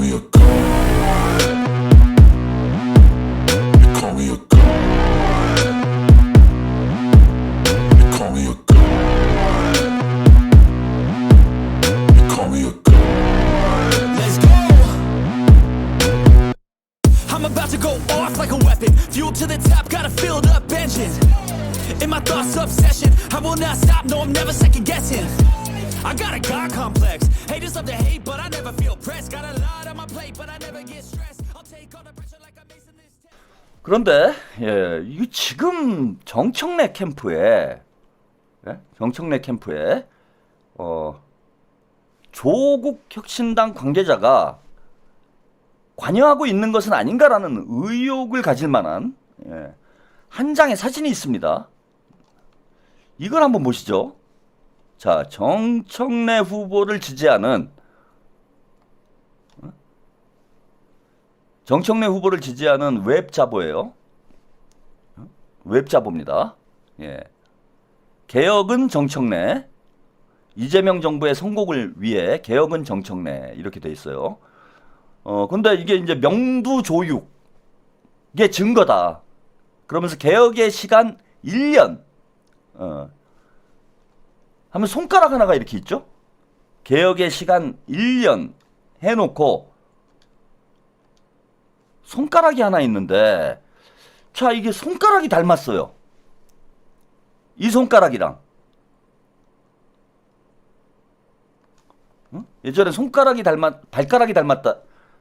me a god. You call me a god. You call me a god. You call me a god. Let's go. I'm about to go off like a weapon. Fuel to the top, got a filled up engine. In my thoughts, obsession. I will not stop, no, I'm never second guessing. I got a God complex. Haters love to hate, but I never feel pressed. Got a lot on my plate, but I never get stressed. I'll take all the pressure like I'm Mason this test. 그런데 이 지금 정청래 캠프에 조국 혁신당 관계자가 관여하고 있는 것은 아닌가라는 의혹을 가질 만한 한 장의 사진이 있습니다. 이걸 한번 보시죠. 자, 정청래 후보를 지지하는 웹자보예요. 웹자보입니다. 개혁은 정청래, 이재명 정부의 성공을 위해 개혁은 정청래 이렇게 돼 있어요. 근데 이게 이제 명두조육의 증거다. 그러면서 개혁의 시간 1년 하면 손가락 하나가 이렇게 있죠? 개혁의 시간 1년 해놓고 손가락이 하나 있는데, 자, 이게 손가락이 닮았어요. 이 손가락이랑. 예전에 발가락이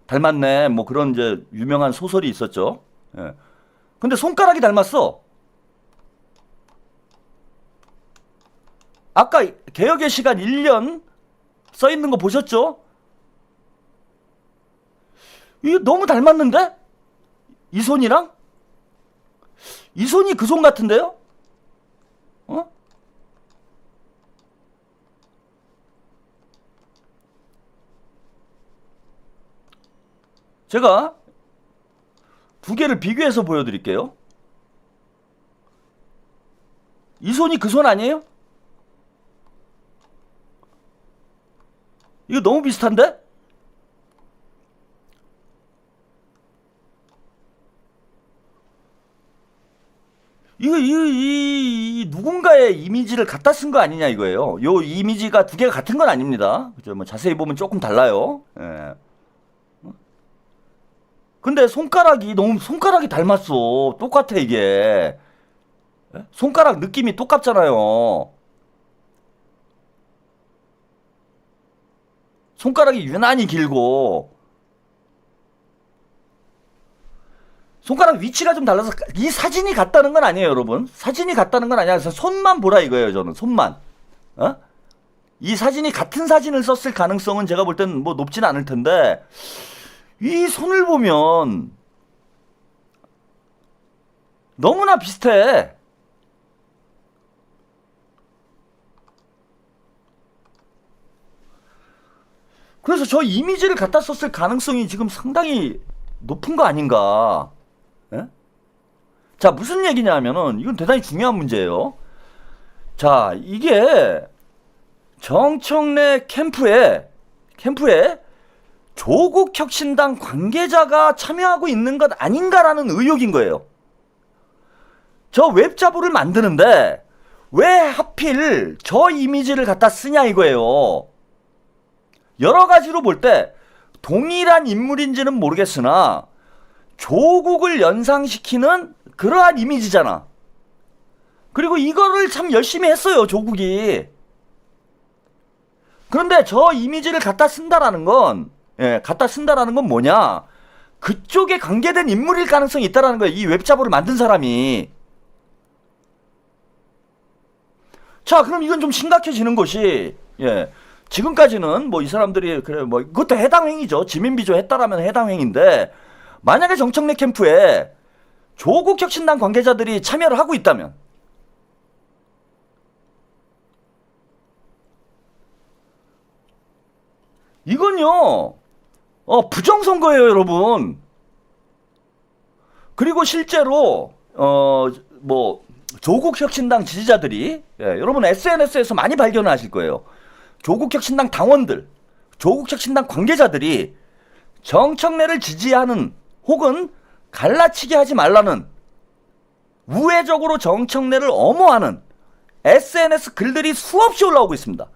닮았네. 뭐 그런 이제 유명한 소설이 있었죠. 근데 손가락이 닮았어. 아까 개혁의 시간 1년 써 있는 거 보셨죠? 이거 너무 닮았는데? 이 손이랑? 이 손이 그 손 같은데요? 제가 두 개를 비교해서 보여드릴게요. 이 손이 그 손 아니에요? 이거 너무 비슷한데? 이 누군가의 이미지를 갖다 쓴 거 아니냐 이거예요. 요 이미지가 두 개가 같은 건 아닙니다. 그죠? 뭐 자세히 보면 조금 달라요. 근데 손가락이 닮았어. 똑같아 이게. 손가락 느낌이 똑같잖아요. 손가락이 유난히 길고 손가락 위치가 좀 달라서 이 사진이 같다는 건 아니에요, 여러분. 사진이 같다는 건 아니야. 그래서 손만 보라 이거예요, 저는. 손만. 이 사진이 같은 사진을 썼을 가능성은 제가 볼 때는 뭐 높진 않을 텐데, 이 손을 보면 너무나 비슷해. 그래서 저 이미지를 갖다 썼을 가능성이 지금 상당히 높은 거 아닌가. 자, 무슨 얘기냐 하면은 이건 대단히 중요한 문제예요. 자, 이게 정청래 캠프에 조국 혁신당 관계자가 참여하고 있는 것 아닌가라는 의혹인 거예요. 저 웹자보를 만드는데 왜 하필 저 이미지를 갖다 쓰냐 이거예요. 여러 가지로 볼 때 동일한 인물인지는 모르겠으나 조국을 연상시키는 그러한 이미지잖아. 그리고 이거를 참 열심히 했어요, 조국이. 그런데 저 이미지를 갖다 쓴다라는 건 뭐냐? 그쪽에 관계된 인물일 가능성이 있다라는 거예요. 이 웹자보를 만든 사람이. 자, 그럼 이건 좀 심각해지는 것이, 지금까지는 뭐 이 사람들이 그래 뭐 그것도 해당 행위죠. 지민비조 했다라면 해당 행위인데, 만약에 정청래 캠프에 조국 혁신당 관계자들이 참여를 하고 있다면, 이건요 부정선거예요, 여러분. 그리고 실제로 뭐 조국 혁신당 지지자들이, 여러분 SNS에서 많이 발견하실 거예요. 조국 혁신당 당원들, 조국 혁신당 관계자들이 정청래를 지지하는 혹은 갈라치기 하지 말라는 우회적으로 정청래를 엄호하는 SNS 글들이 수없이 올라오고 있습니다.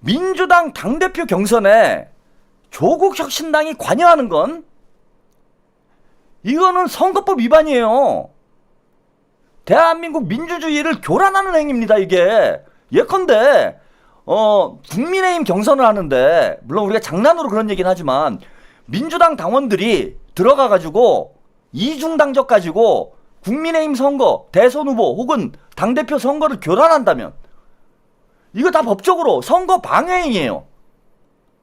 민주당 당대표 경선에 조국 혁신당이 관여하는 건 이거는 선거법 위반이에요. 대한민국 민주주의를 교란하는 행위입니다. 이게 예컨대 국민의힘 경선을 하는데, 물론 우리가 장난으로 그런 얘기는 하지만 민주당 당원들이 들어가가지고 이중당적 가지고 국민의힘 선거, 대선 후보 혹은 당대표 선거를 교란한다면 이거 다 법적으로 선거 방해행위예요.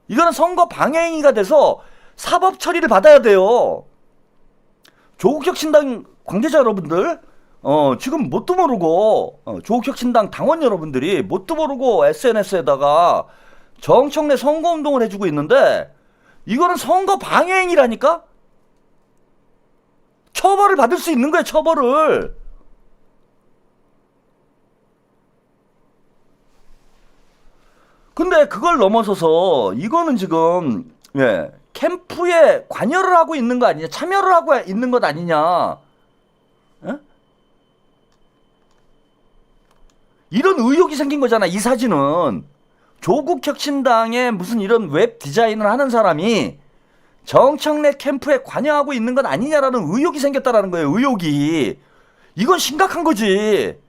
이거는 선거 방해행위가 돼서 사법 처리를 받아야 돼요. 조국혁신당 관계자 여러분들, 지금 뭣도 모르고 조국혁신당 당원 여러분들이 뭣도 모르고 SNS에다가 정청래 선거운동을 해주고 있는데 이거는 선거 방해행위라니까? 처벌을 받을 수 있는 거예요. 처벌을. 근데 그걸 넘어서서 이거는 지금 캠프에 관여를 하고 있는 거 아니냐, 참여를 하고 있는 것 아니냐, 이런 의혹이 생긴 거잖아. 이 사진은 조국혁신당의 무슨 이런 웹 디자인을 하는 사람이 정청래 캠프에 관여하고 있는 것 아니냐라는 의혹이 생겼다라는 거예요. 의혹이. 이건 심각한 거지.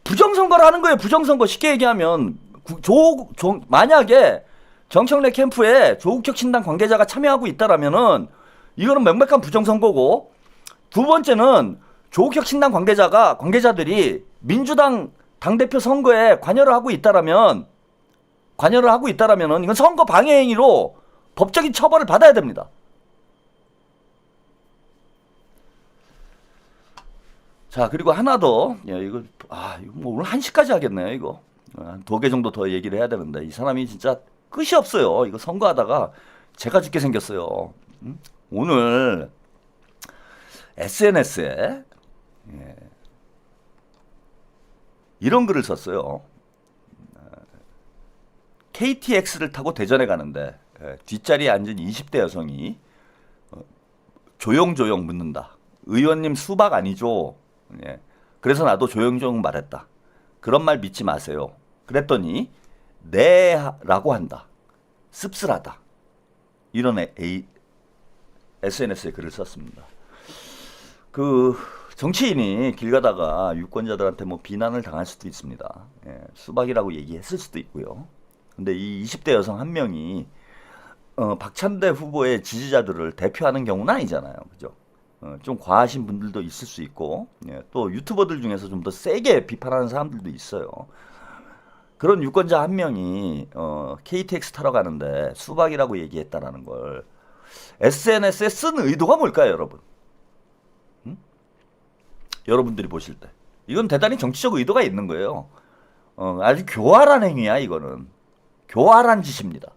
부정선거를 하는 거예요. 부정선거. 쉽게 얘기하면 만약에 정청래 캠프에 조국혁신당 관계자가 참여하고 있다라면은 이거는 명백한 부정선거고, 두 번째는 조국혁신당 관계자들이 민주당 당대표 선거에 관여를 하고 있다라면 이건 선거 방해 행위로 법적인 처벌을 받아야 됩니다. 자, 그리고 하나 더. 이거 뭐 오늘 1시까지 하겠네요, 이거. 한 2개 정도 더 얘기를 해야 되는데, 이 사람이 진짜 끝이 없어요. 이거 선거하다가 제가 죽게 생겼어요. 오늘 SNS에 이런 글을 썼어요. KTX를 타고 대전에 가는데 뒷자리에 앉은 20대 여성이 조용조용 묻는다. 의원님 수박 아니죠? 그래서 나도 조용조용 말했다. 그런 말 믿지 마세요. 그랬더니 네라고 한다. 씁쓸하다. 이런 SNS에 글을 썼습니다. 그 정치인이 길 가다가 유권자들한테 뭐 비난을 당할 수도 있습니다. 수박이라고 얘기했을 수도 있고요. 근데 이 20대 여성 한 명이 박찬대 후보의 지지자들을 대표하는 경우는 아니잖아요. 그죠? 좀 과하신 분들도 있을 수 있고, 또 유튜버들 중에서 좀 더 세게 비판하는 사람들도 있어요. 그런 유권자 한 명이 KTX 타러 가는데 수박이라고 얘기했다라는 걸 SNS에 쓴 의도가 뭘까요, 여러분? 여러분들이 보실 때 이건 대단히 정치적 의도가 있는 거예요. 아주 교활한 행위야. 이거는 교활한 짓입니다.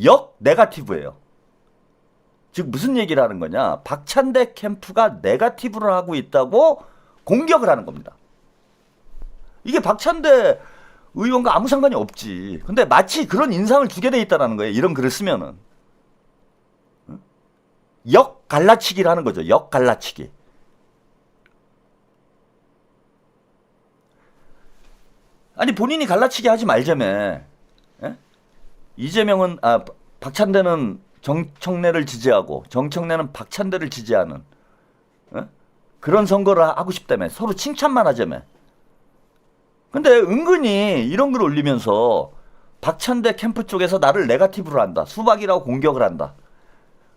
역 네거티브예요. 즉 무슨 얘기를 하는 거냐, 박찬대 캠프가 네거티브를 하고 있다고 공격을 하는 겁니다. 이게 박찬대 의원과 아무 상관이 없지. 근데 마치 그런 인상을 주게 돼 있다는 거예요. 이런 글을 쓰면은. 역 갈라치기를 하는 거죠. 역 갈라치기. 아니 본인이 갈라치기 하지 말자며. 이재명은 박찬대는 정청래를 지지하고 정청래는 박찬대를 지지하는 그런 선거를 하고 싶다며. 서로 칭찬만 하자며. 근데 은근히 이런 글 올리면서 박찬대 캠프 쪽에서 나를 네거티브로 한다. 수박이라고 공격을 한다.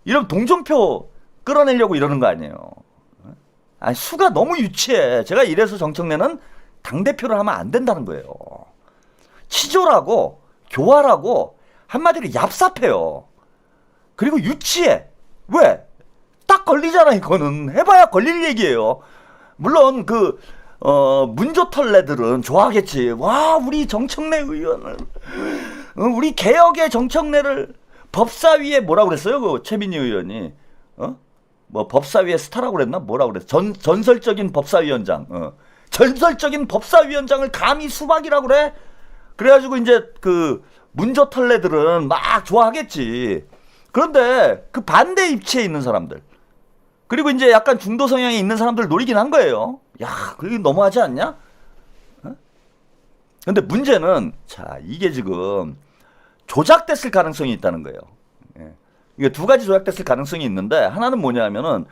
이런 동정표 끌어내려고 이러는 거 아니에요. 아니, 수가 너무 유치해. 제가 이래서 정청래는 당대표를 하면 안 된다는 거예요. 치졸하고 교활하고 한마디로 얍삽해요. 그리고 유치해. 왜? 딱 걸리잖아. 이거는 해봐야 걸릴 얘기예요. 물론 문조털레들은 좋아하겠지. 와, 우리 정청래 의원을, 우리 개혁의 정청래를 법사위에 뭐라고 그랬어요? 그 최민희 의원이 뭐 법사위의 스타라고 그랬나? 뭐라고 그랬어? 전설적인 법사위원장. 전설적인 법사위원장을 감히 수박이라고 그래? 그래가지고 이제 그 문조털레들은 막 좋아하겠지. 그런데 그 반대 입지에 있는 사람들, 그리고 이제 약간 중도 성향이 있는 사람들 노리긴 한 거예요. 야, 그게 너무하지 않냐? 어? 근데 문제는, 자, 이게 지금 조작됐을 가능성이 있다는 거예요. 예. 이게 두 가지 조작됐을 가능성이 있는데, 하나는 뭐냐면은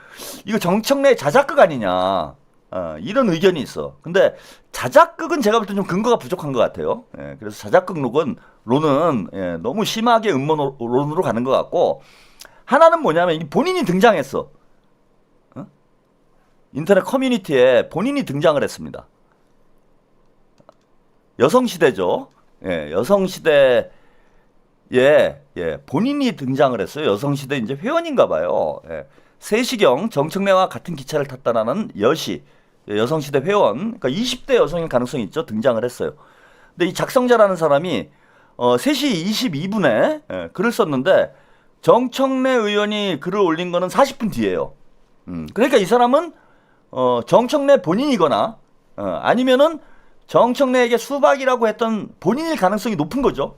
이거 정청래 자작극 아니냐, 이런 의견이 있어. 근데 자작극은 제가 볼 때 좀 근거가 부족한 것 같아요. 예. 그래서 자작극론은 예, 너무 심하게 음모론으로 가는 것 같고, 하나는 뭐냐면 본인이 등장했어. 인터넷 커뮤니티에 본인이 등장을 했습니다. 여성시대죠. 예, 여성시대에, 예, 본인이 등장을 했어요. 여성시대 이제 회원인가 봐요. 예, 3시경 정청래와 같은 기차를 탔다라는 여시, 예, 여성시대 회원, 그러니까 20대 여성일 가능성이 있죠. 등장을 했어요. 근데 이 작성자라는 사람이 3시 22분에 예, 글을 썼는데, 정청래 의원이 글을 올린 거는 40분 뒤에요. 그러니까 이 사람은 정청래 본인이거나 아니면은 정청래에게 수박이라고 했던 본인일 가능성이 높은 거죠.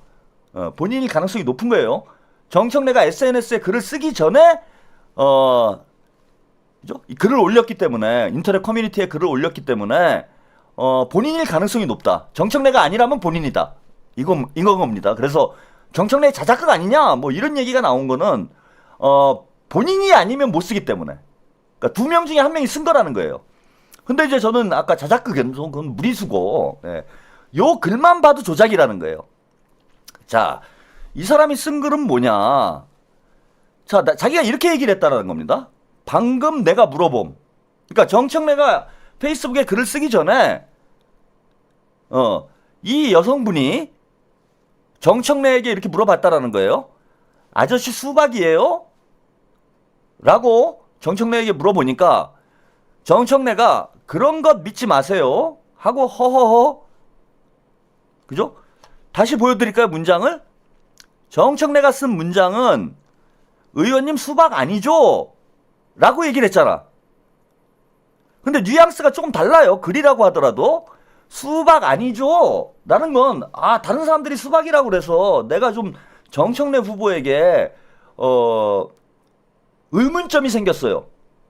본인일 가능성이 높은 거예요. 정청래가 SNS에 글을 쓰기 전에 그죠? 글을 올렸기 때문에, 인터넷 커뮤니티에 글을 올렸기 때문에 본인일 가능성이 높다. 정청래가 아니라면 본인이다. 이건 겁니다. 그래서 정청래의 자작극 아니냐, 뭐 이런 얘기가 나온 거는 본인이 아니면 못 쓰기 때문에. 그러니까 2명 중에 1명이 쓴 거라는 거예요. 근데 이제 저는 아까 자작극은 그건 무리수고, 예, 요 글만 봐도 조작이라는 거예요. 자, 이 사람이 쓴 글은 뭐냐? 자, 자기가 이렇게 얘기를 했다라는 겁니다. 방금 내가 물어봄. 그러니까 정청래가 페이스북에 글을 쓰기 전에 이 여성분이 정청래에게 이렇게 물어봤다라는 거예요. 아저씨 수박이에요? 라고 정청래에게 물어보니까 정청래가 그런 것 믿지 마세요 하고 허허허. 그죠? 다시 보여드릴까요, 문장을? 정청래가 쓴 문장은 의원님 수박 아니죠? 라고 얘기를 했잖아. 근데 뉘앙스가 조금 달라요. 글이라고 하더라도 수박 아니죠? 라는 건, 다른 사람들이 수박이라고 그래서 내가 좀 정청래 후보에게 의문점이 생겼어요.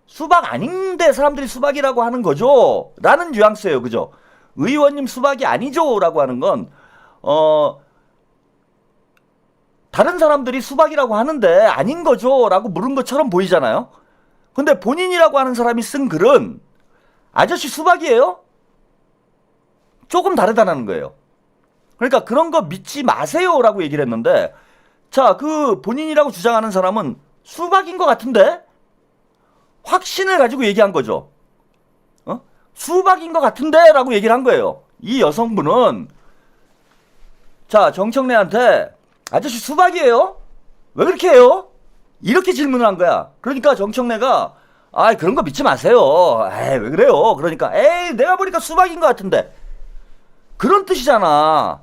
수박 아닌데 사람들이 수박이라고 하는 거죠? 라는 뉘앙스예요. 그죠? 의원님 수박이 아니죠? 라고 하는 건 다른 사람들이 수박이라고 하는데 아닌 거죠? 라고 물은 것처럼 보이잖아요. 근데 본인이라고 하는 사람이 쓴 글은 아저씨 수박이에요? 조금 다르다는 거예요. 그러니까 그런 거 믿지 마세요 라고 얘기를 했는데, 자, 그 본인이라고 주장하는 사람은 수박인 것 같은데? 확신을 가지고 얘기한 거죠. 수박인 것 같은데? 라고 얘기를 한 거예요. 이 여성분은, 자, 정청래한테 아저씨 수박이에요? 왜 그렇게 해요? 이렇게 질문을 한 거야. 그러니까 정청래가 그런 거 믿지 마세요. 왜 그래요? 그러니까 내가 보니까 수박인 것 같은데. 그런 뜻이잖아.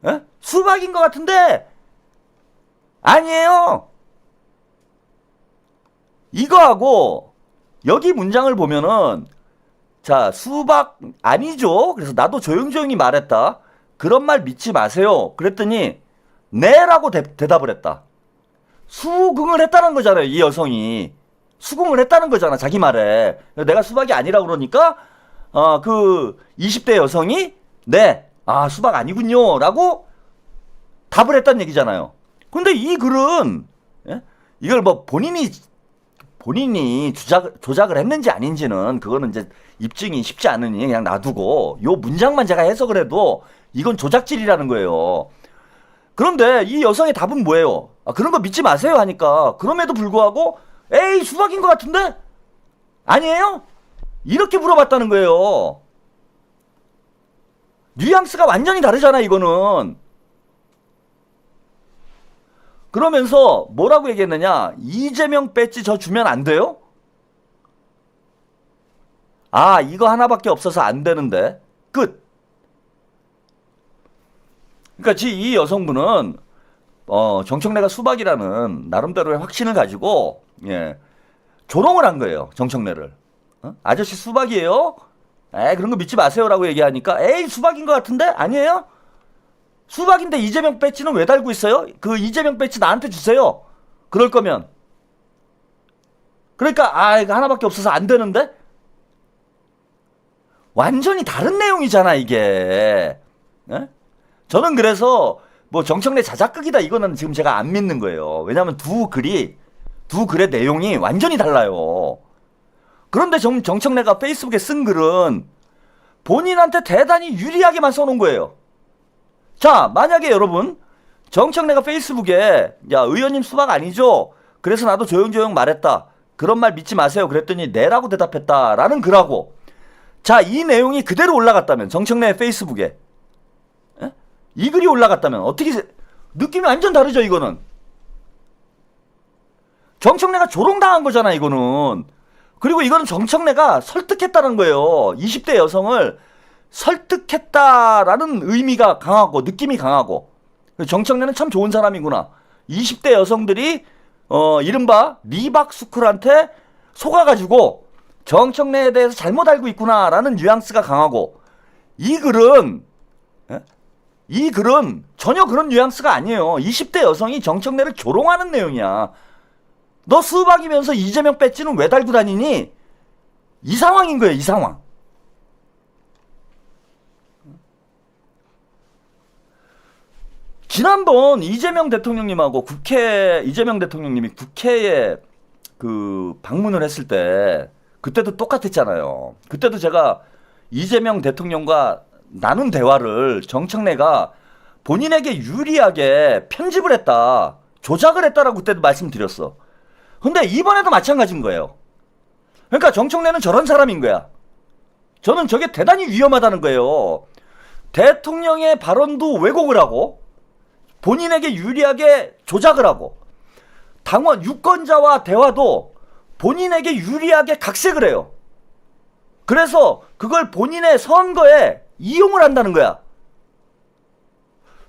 에? 수박인 것 같은데 아니에요. 이거하고 여기 문장을 보면은, 자, 수박 아니죠. 그래서 나도 조용조용히 말했다. 그런 말 믿지 마세요. 그랬더니 네라고 대답을 했다. 수긍을 했다는 거잖아요. 이 여성이 수긍을 했다는 거잖아, 자기 말에. 내가 수박이 아니라 그러니까 그 20대 여성이 네, 수박 아니군요 라고 답을 했다는 얘기잖아요. 근데 이 글은, 예? 이걸 뭐 본인이 조작을 했는지 아닌지는 그거는 이제 입증이 쉽지 않으니 그냥 놔두고, 요 문장만 제가 해석을 해도 이건 조작질이라는 거예요. 그런데 이 여성의 답은 뭐예요? 그런 거 믿지 마세요 하니까, 그럼에도 불구하고 수박인 것 같은데? 아니에요? 이렇게 물어봤다는 거예요. 뉘앙스가 완전히 다르잖아, 이거는. 그러면서 뭐라고 얘기했느냐? 이재명 배지 저 주면 안 돼요? 이거 하나밖에 없어서 안 되는데. 끝. 그러니까 이 여성분은 정청래가 수박이라는 나름대로의 확신을 가지고, 예, 조롱을 한 거예요, 정청래를. 아저씨 수박이에요? 그런 거 믿지 마세요라고 얘기하니까 수박인 것 같은데? 아니에요? 수박인데 이재명 배지는 왜 달고 있어요? 그 이재명 배지 나한테 주세요. 그럴 거면. 그러니까 이거 하나밖에 없어서 안 되는데? 완전히 다른 내용이잖아 이게. 예? 저는 그래서 뭐 정청래 자작극이다 이거는 지금 제가 안 믿는 거예요. 왜냐하면 두 글의 내용이 완전히 달라요. 그런데 정청래가 페이스북에 쓴 글은 본인한테 대단히 유리하게만 써놓은 거예요. 자, 만약에 여러분 정청래가 페이스북에 야 의원님 수박 아니죠? 그래서 나도 조용조용 말했다. 그런 말 믿지 마세요. 그랬더니 네라고 대답했다라는 글하고 자, 이 내용이 그대로 올라갔다면 정청래 페이스북에 이 글이 올라갔다면 어떻게 느낌이 완전 다르죠 이거는. 정청래가 조롱당한 거잖아 이거는. 그리고 이거는 정청래가 설득했다는 거예요. 20대 여성을 설득했다라는 의미가 강하고 느낌이 강하고 정청래는 참 좋은 사람이구나. 20대 여성들이 이른바 리박스쿨한테 속아가지고 정청래에 대해서 잘못 알고 있구나라는 뉘앙스가 강하고 이 글은 전혀 그런 뉘앙스가 아니에요. 20대 여성이 정청래를 조롱하는 내용이야. 너 수박이면서 이재명 배지는 왜 달고 다니니? 이 상황인 거예요. 이 상황. 지난번 이재명 대통령님하고 이재명 대통령님이 국회에 그 방문을 했을 때 그때도 똑같았잖아요. 그때도 제가 이재명 대통령과 나눈 대화를 정청래가 본인에게 유리하게 편집을 했다, 조작을 했다라고 그때도 말씀드렸어. 근데 이번에도 마찬가지인 거예요. 그러니까 정청래는 저런 사람인 거야. 저는 저게 대단히 위험하다는 거예요. 대통령의 발언도 왜곡을 하고 본인에게 유리하게 조작을 하고 당원 유권자와 대화도 본인에게 유리하게 각색을 해요. 그래서 그걸 본인의 선거에 이용을 한다는 거야.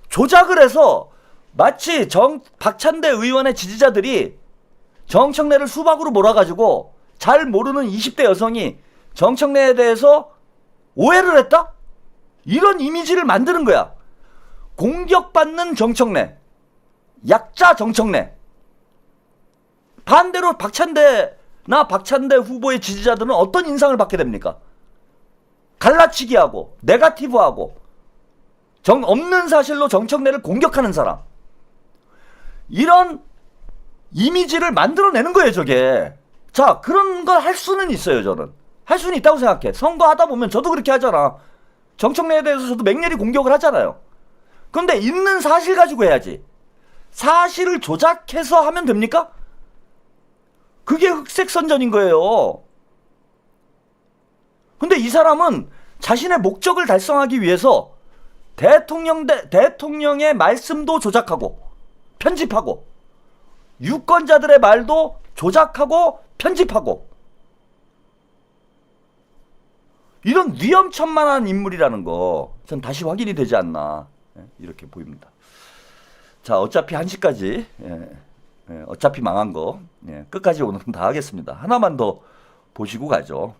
조작을 해서 마치 박찬대 의원의 지지자들이 정청래를 수박으로 몰아가지고 잘 모르는 20대 여성이 정청래에 대해서 오해를 했다? 이런 이미지를 만드는 거야. 공격받는 정청래, 약자 정청래. 반대로 박찬대 후보의 지지자들은 어떤 인상을 받게 됩니까? 갈라치기하고 네거티브하고 없는 사실로 정청래를 공격하는 사람. 이런 이미지를 만들어내는 거예요 저게. 자, 그런 걸 할 수는 있어요. 저는 할 수는 있다고 생각해. 선거하다 보면 저도 그렇게 하잖아. 정청래에 대해서 저도 맹렬히 공격을 하잖아요. 근데 있는 사실 가지고 해야지. 사실을 조작해서 하면 됩니까? 그게 흑색선전인 거예요. 근데 이 사람은 자신의 목적을 달성하기 위해서 대통령의 말씀도 조작하고 편집하고 유권자들의 말도 조작하고 편집하고 이런 위험천만한 인물이라는 거 전 다시 확인이 되지 않나 이렇게 보입니다. 자, 어차피 1시까지 어차피 망한 거 끝까지 오늘은 다 하겠습니다. 하나만 더 보시고 가죠.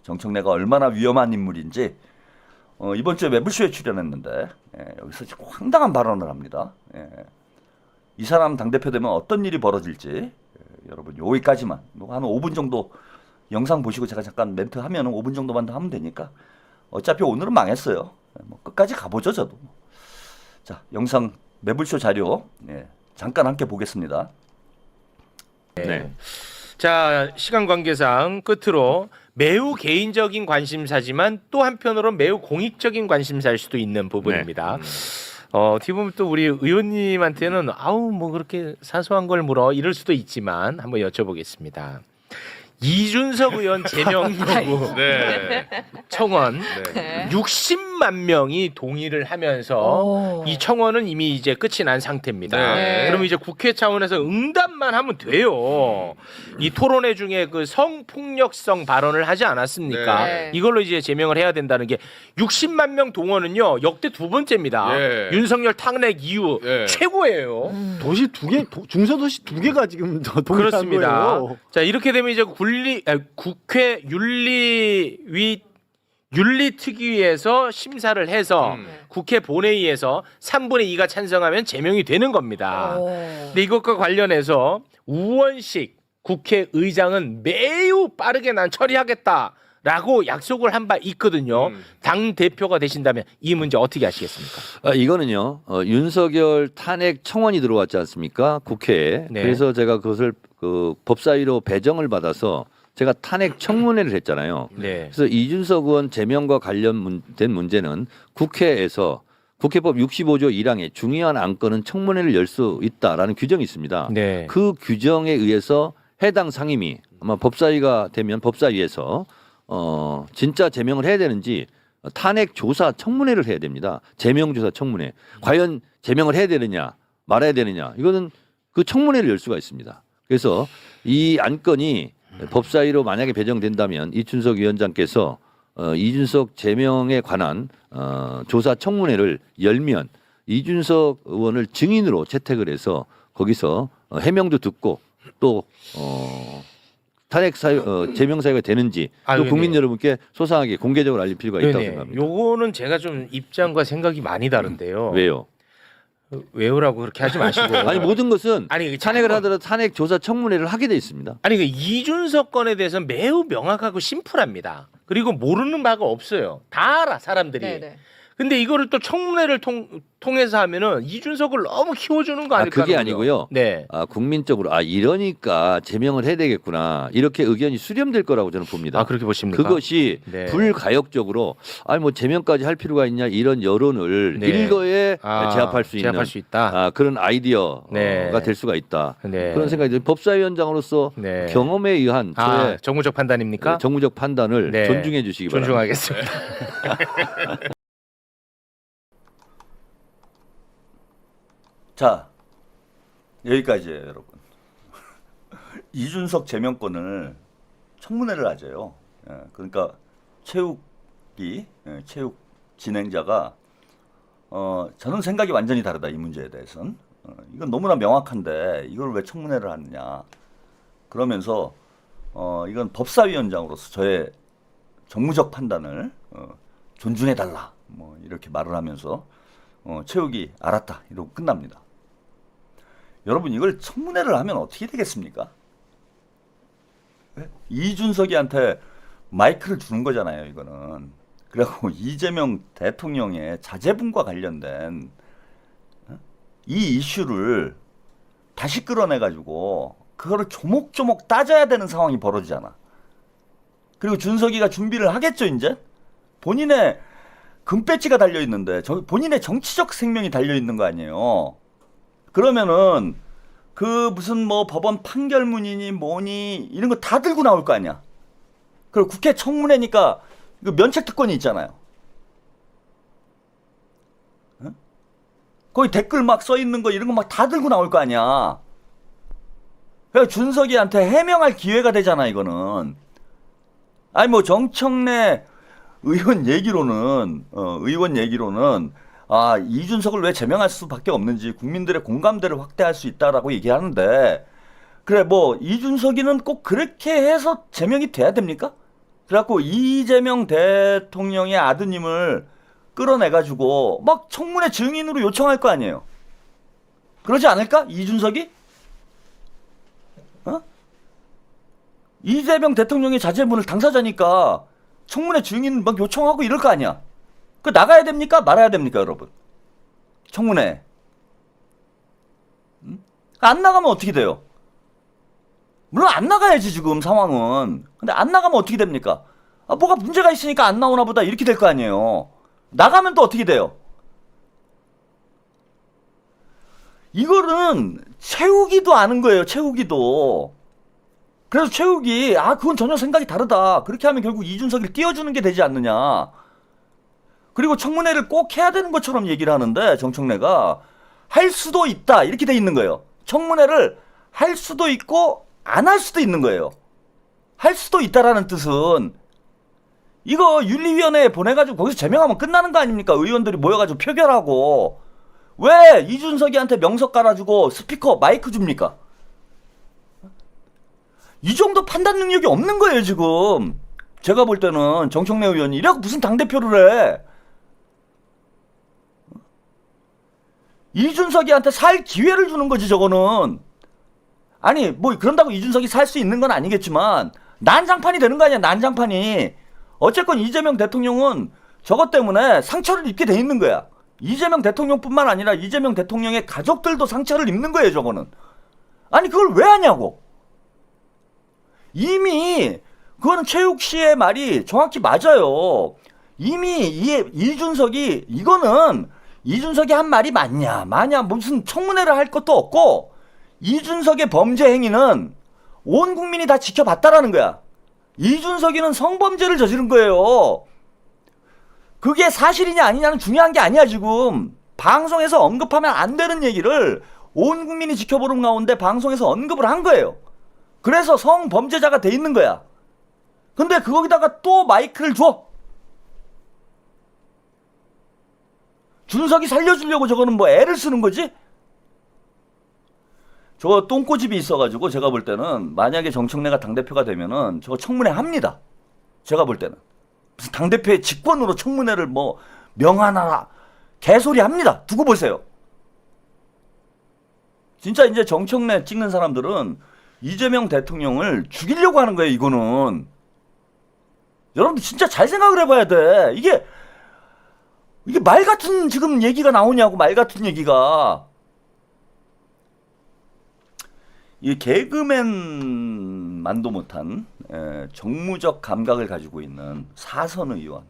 정청래가 얼마나 위험한 인물인지 이번 주에 매불쇼에 출연했는데 여기서 지금 황당한 발언을 합니다. 이 사람 당대표 되면 어떤 일이 벌어질지 여러분 여기까지만 한 5분 정도 영상 보시고 제가 잠깐 멘트 하면 5분 정도만 더 하면 되니까 어차피 오늘은 망했어요. 뭐 끝까지 가보죠 저도. 자, 영상 매불쇼 자료 잠깐 함께 보겠습니다. 네. 자, 시간 관계상 끝으로 매우 개인적인 관심사지만 또 한편으로 매우 공익적인 관심사일 수도 있는 부분입니다. 어떻게 보면 또 우리 의원님한테는 아우 뭐 그렇게 사소한 걸 물어 이럴 수도 있지만 한번 여쭤보겠습니다. 이준석 의원 제명 요구 청원 60만 명이 동의를 하면서 이 청원은 이미 이제 끝이 난 상태입니다. 그럼 이제 국회 차원에서 응답만 하면 돼요. 이 토론회 중에 그 성폭력성 발언을 하지 않았습니까? 이걸로 이제 제명을 해야 된다는 게 60만 명 동원은요 역대 두 번째입니다. 윤석열 탄핵 이후 최고예요. 도시 두 개, 중소도시 두 개가 지금 동의한 그렇습니다. 거예요. 자, 이렇게 되면 이제 국회 윤리위 윤리특위에서 심사를 해서 국회 본회의에서 3분의 2가 찬성하면 제명이 되는 겁니다. 근데 이것과 관련해서 우원식 국회의장은 매우 빠르게 난 처리하겠다라고 약속을 한 바 있거든요. 당 대표가 되신다면 이 문제 어떻게 하시겠습니까? 이거는요. 윤석열 탄핵 청원이 들어왔지 않습니까? 국회에. 네. 그래서 제가 그것을 그 법사위로 배정을 받아서 제가 탄핵 청문회를 했잖아요. 네. 그래서 이준석 의원 제명과 관련된 문제는 국회에서 국회법 65조 1항에 중요한 안건은 청문회를 열 수 있다라는 규정이 있습니다. 네. 그 규정에 의해서 해당 상임위 아마 법사위가 되면 법사위에서 진짜 제명을 해야 되는지 탄핵 조사 청문회를 해야 됩니다. 제명 조사 청문회. 과연 제명을 해야 되느냐 말아야 되느냐 이거는 그 청문회를 열 수가 있습니다. 그래서 이 안건이 법사위로 만약에 배정된다면 이준석 위원장께서 이준석 제명에 관한 조사 청문회를 열면 이준석 의원을 증인으로 채택을 해서 거기서 해명도 듣고 또 탄핵 제명 사유가 되는지 또 국민 여러분께 소상하게 공개적으로 알릴 필요가 있다고 생각합니다. 요거는 제가 좀 입장과 생각이 많이 다른데요. 왜요? 왜요라고 그렇게 하지 마시고. 아니 모든 것은 아니, 탄핵을 하더라도 탄핵 조사 청문회를 하게 돼 있습니다. 아니 그 이준석 건에 대해서 매우 명확하고 심플합니다. 그리고 모르는 바가 없어요. 다 알아 사람들이. 네네. 근데 이거를 또 청문회를 통해서 하면은 이준석을 너무 키워주는 거 아닐까? 그게 아니고요. 네. 국민적으로 이러니까 제명을 해야 되겠구나 이렇게 의견이 수렴될 거라고 저는 봅니다. 그렇게 보십니까? 그것이 네. 불가역적으로 뭐 제명까지 할 필요가 있냐 이런 여론을 네. 일거에 제압할 수 있는 수 있다. 그런 아이디어가 네. 될 수가 있다. 네. 그런 생각이 들어요. 법사위원장으로서 네. 경험에 의한 저의 정무적 판단입니까? 정무적 판단을 네. 존중해 주시기 바랍니다. 존중하겠습니다. 자, 여기까지예요, 여러분. 이준석 제명권을 청문회를 하재요. 그러니까 체육 진행자가 저는 생각이 완전히 다르다 이 문제에 대해서는. 이건 너무나 명확한데 이걸 왜 청문회를 하느냐. 그러면서 이건 법사위원장으로서 저의 정무적 판단을 존중해달라. 뭐 이렇게 말을 하면서 체육이 알았다 이러고 끝납니다. 여러분 이걸 청문회를 하면 어떻게 되겠습니까? 네? 이준석이한테 마이크를 주는 거잖아요 이거는. 그래갖고 이재명 대통령의 자제분과 관련된 이 이슈를 다시 끌어내가지고 그거를 조목조목 따져야 되는 상황이 벌어지잖아. 그리고 준석이가 준비를 하겠죠 이제? 본인의 금배지가 달려있는데 본인의 정치적 생명이 달려있는 거 아니에요. 그러면은 그 무슨 뭐 법원 판결문이니 뭐니 이런 거 다 들고 나올 거 아니야. 그리고 국회 청문회니까 그 면책 특권이 있잖아요. 응? 거기 댓글 막 써 있는 거 이런 거 막 다 들고 나올 거 아니야. 그래서 준석이한테 해명할 기회가 되잖아 이거는. 아니 뭐 정청래 의원 얘기로는 이준석을 왜 제명할 수밖에 없는지 국민들의 공감대를 확대할 수 있다라고 얘기하는데, 그래 뭐 이준석이는 꼭 그렇게 해서 제명이 돼야 됩니까? 그래갖고 이재명 대통령의 아드님을 끌어내가지고 막 청문회 증인으로 요청할 거 아니에요. 그러지 않을까? 이준석이? 이재명 대통령의 자제분을 당사자니까 청문회 증인 막 요청하고 이럴 거 아니야. 그 나가야 됩니까? 말아야 됩니까, 여러분? 청문회. 안 나가면 어떻게 돼요? 물론 안 나가야지 지금 상황은. 근데 안 나가면 어떻게 됩니까? 뭐가 문제가 있으니까 안 나오나 보다 이렇게 될 거 아니에요. 나가면 또 어떻게 돼요? 이거는 채우기도 아는 거예요. 채우기도. 그래서 최욱이 그건 전혀 생각이 다르다. 그렇게 하면 결국 이준석을 띄워주는 게 되지 않느냐. 그리고 청문회를 꼭 해야 되는 것처럼 얘기를 하는데 정청래가 할 수도 있다 이렇게 돼 있는 거예요. 청문회를 할 수도 있고 안 할 수도 있는 거예요. 할 수도 있다라는 뜻은 이거 윤리위원회에 보내가지고 거기서 제명하면 끝나는 거 아닙니까? 의원들이 모여가지고 표결하고. 왜 이준석이한테 명석 깔아주고 스피커 마이크 줍니까? 이 정도 판단 능력이 없는 거예요 지금. 제가 볼 때는 정청래 의원이 이래갖고 무슨 당대표를 해. 이준석이한테 살 기회를 주는 거지 저거는. 아니 뭐 그런다고 이준석이 살 수 있는 건 아니겠지만 난장판이 되는 거 아니야. 난장판이. 어쨌건 이재명 대통령은 저것 때문에 상처를 입게 돼 있는 거야. 이재명 대통령뿐만 아니라 이재명 대통령의 가족들도 상처를 입는 거예요 저거는. 아니 그걸 왜 하냐고. 이미 그거는 최욱 씨의 말이 정확히 맞아요. 이미 이준석이 이거는 이준석이 한 말이 맞냐 마냐 무슨 청문회를 할 것도 없고 이준석의 범죄 행위는 온 국민이 다 지켜봤다라는 거야. 이준석이는 성범죄를 저지른 거예요. 그게 사실이냐 아니냐는 중요한 게 아니야. 지금 방송에서 언급하면 안 되는 얘기를 온 국민이 지켜보는 가운데 방송에서 언급을 한 거예요. 그래서 성범죄자가 돼 있는 거야. 근데 거기다가 또 마이크를 줘. 준석이 살려주려고 저거는 뭐 애를 쓰는 거지? 저 똥꼬집이 있어가지고 제가 볼 때는 만약에 정청래가 당대표가 되면은 저거 청문회 합니다. 제가 볼 때는. 무슨 당대표의 직권으로 청문회를 뭐 명하나 개소리 합니다. 두고 보세요. 진짜 이제 정청래 찍는 사람들은 이재명 대통령을 죽이려고 하는 거예요. 이거는. 여러분들 진짜 잘 생각을 해봐야 돼. 이게 말 같은 지금 얘기가 나오냐고. 말 같은 얘기가. 이 개그맨만도 못한 정무적 감각을 가지고 있는 사선 의원,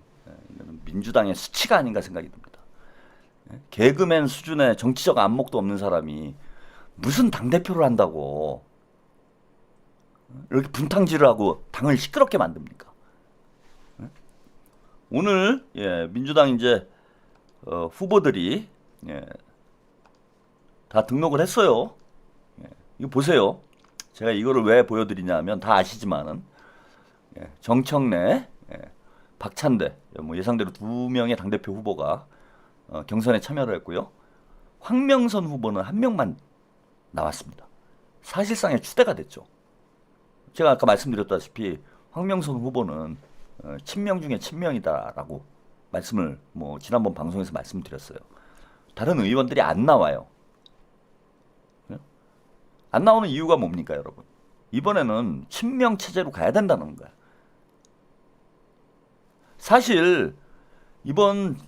민주당의 수치가 아닌가 생각이 듭니다. 개그맨 수준의 정치적 안목도 없는 사람이 무슨 당대표를 한다고 이렇게 분탕질을 하고 당을 시끄럽게 만듭니까? 오늘 민주당 이제 후보들이 다 등록을 했어요. 이거 보세요. 제가 이거를 왜 보여드리냐면 다 아시지만은 정청래, 박찬대 뭐 예상대로 2명의 당대표 후보가 경선에 참여를 했고요. 황명선 후보는 1명만 나왔습니다. 사실상의 추대가 됐죠. 제가 아까 말씀드렸다시피 황명선 후보는 친명 중에 친명이다라고 말씀을 뭐 지난번 방송에서 말씀드렸어요. 다른 의원들이 안 나와요. 안 나오는 이유가 뭡니까, 여러분? 이번에는 친명 체제로 가야 된다는 거야. 사실 이번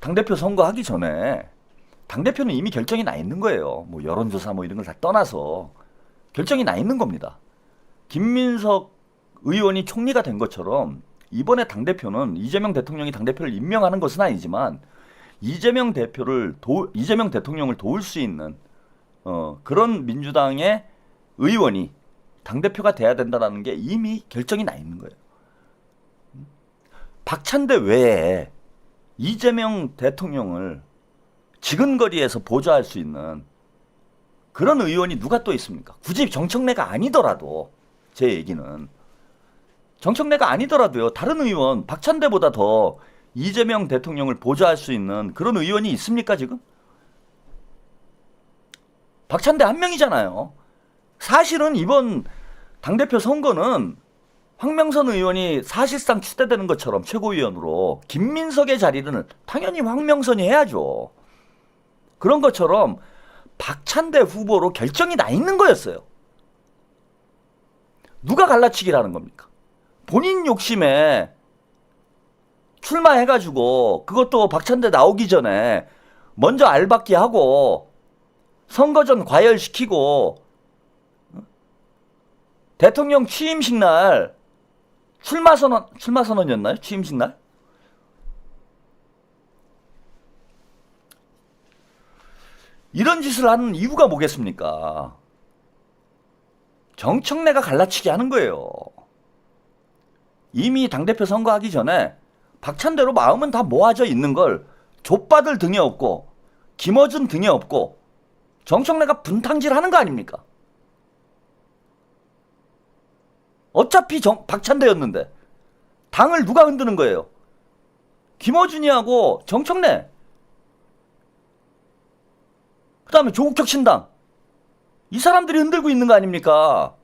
당대표 선거하기 전에 당대표는 이미 결정이 나 있는 거예요. 뭐 여론조사 뭐 이런 걸 다 떠나서 결정이 나 있는 겁니다. 김민석 의원이 총리가 된 것처럼 이번에 당대표는 이재명 대통령이 당대표를 임명하는 것은 아니지만 이재명 대통령을 도울 수 있는 그런 민주당의 의원이 당대표가 돼야 된다는 게 이미 결정이 나 있는 거예요. 박찬대 외에 이재명 대통령을 지근거리에서 보좌할 수 있는 그런 의원이 누가 또 있습니까? 굳이 정청래가 아니더라도 제 얘기는 정청래가 아니더라도요. 다른 의원 박찬대보다 더 이재명 대통령을 보좌할 수 있는 그런 의원이 있습니까 지금? 박찬대 한 명이잖아요. 사실은 이번 당대표 선거는 황명선 의원이 사실상 추대되는 것처럼 최고위원으로 김민석의 자리는 당연히 황명선이 해야죠. 그런 것처럼 박찬대 후보로 결정이 나 있는 거였어요. 누가 갈라치기라는 겁니까? 본인 욕심에 출마해가지고 그것도 박찬대 나오기 전에 먼저 알박기 하고 선거전 과열시키고 대통령 취임식 날 출마선언이었나요? 취임식 날? 이런 짓을 하는 이유가 뭐겠습니까? 정청래가 갈라치기 하는 거예요. 이미 당대표 선거하기 전에 박찬대로 마음은 다 모아져 있는 걸 족바들 등에 업고 김어준 등에 업고 정청래가 분탕질 하는 거 아닙니까? 어차피 박찬대였는데 당을 누가 흔드는 거예요? 김어준이하고 정청래, 그 다음에 조국혁신당, 이 사람들이 흔들고 있는 거 아닙니까?